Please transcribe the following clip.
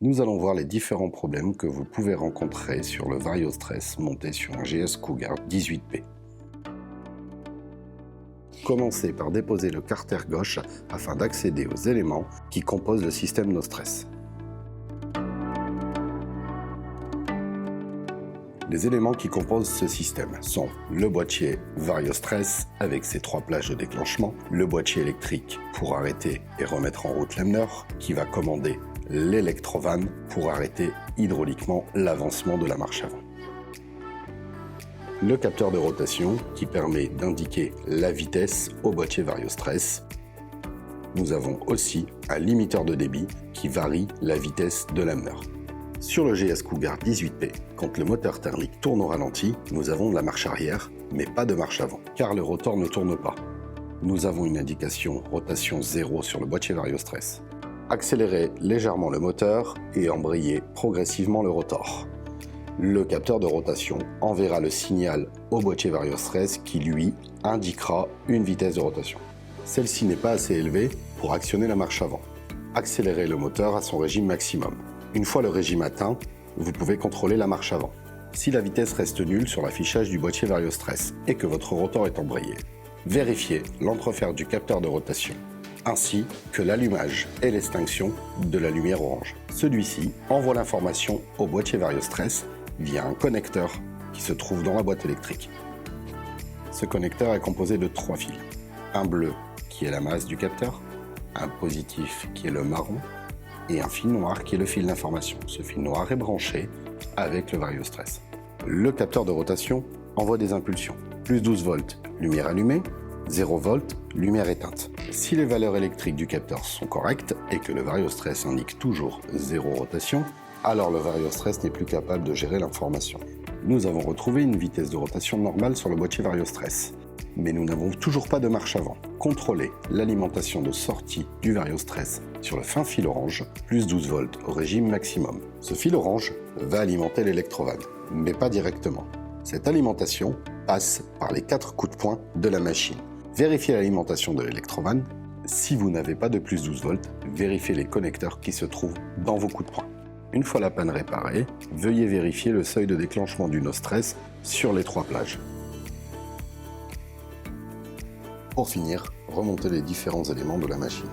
Nous allons voir les différents problèmes que vous pouvez rencontrer sur le VarioStress monté sur un GS Cougar 18P. Commencez par déposer le carter gauche afin d'accéder aux éléments qui composent le système NoStress. Les éléments qui composent ce système sont le boîtier VarioStress avec ses 3 plages de déclenchement, le boîtier électrique pour arrêter et remettre en route l'ameneur, qui va commander l'électrovan pour arrêter hydrauliquement l'avancement de la marche avant. Le capteur de rotation qui permet d'indiquer la vitesse au boîtier VarioStress. Nous avons aussi un limiteur de débit qui varie la vitesse de l'ameneur. Sur le GS Cougar 18P, quand le moteur thermique tourne au ralenti, nous avons de la marche arrière, mais pas de marche avant, car le rotor ne tourne pas. Nous avons une indication rotation 0 sur le boîtier VarioStress. Accélérez légèrement le moteur et embrayez progressivement le rotor. Le capteur de rotation enverra le signal au boîtier VarioStress qui, lui, indiquera une vitesse de rotation. Celle-ci n'est pas assez élevée pour actionner la marche avant. Accélérez le moteur à son régime maximum. Une fois le régime atteint, vous pouvez contrôler la marche avant. Si la vitesse reste nulle sur l'affichage du boîtier VarioStress et que votre rotor est embrayé, vérifiez l'entrefer du capteur de rotation, ainsi que l'allumage et l'extinction de la lumière orange. Celui-ci envoie l'information au boîtier VarioStress via un connecteur qui se trouve dans la boîte électrique. Ce connecteur est composé de 3 fils. Un bleu qui est la masse du capteur, un positif qui est le marron, et un fil noir qui est le fil d'information. Ce fil noir est branché avec le VarioStress. Le capteur de rotation envoie des impulsions. Plus 12 volts, lumière allumée, 0 volts, lumière éteinte. Si les valeurs électriques du capteur sont correctes et que le VarioStress indique toujours 0 rotation, alors le VarioStress n'est plus capable de gérer l'information. Nous avons retrouvé une vitesse de rotation normale sur le boîtier VarioStress, mais nous n'avons toujours pas de marche avant. Contrôlez l'alimentation de sortie du VarioStress sur le fin fil orange, plus 12 volts au régime maximum. Ce fil orange va alimenter l'électrovan, mais pas directement. Cette alimentation passe par les 4 coups de poing de la machine. Vérifiez l'alimentation de l'électrovan. Si vous n'avez pas de plus 12 volts, vérifiez les connecteurs qui se trouvent dans vos coups de poing. Une fois la panne réparée, veuillez vérifier le seuil de déclenchement du NoStress sur les 3 plages. Pour finir, remontez les différents éléments de la machine.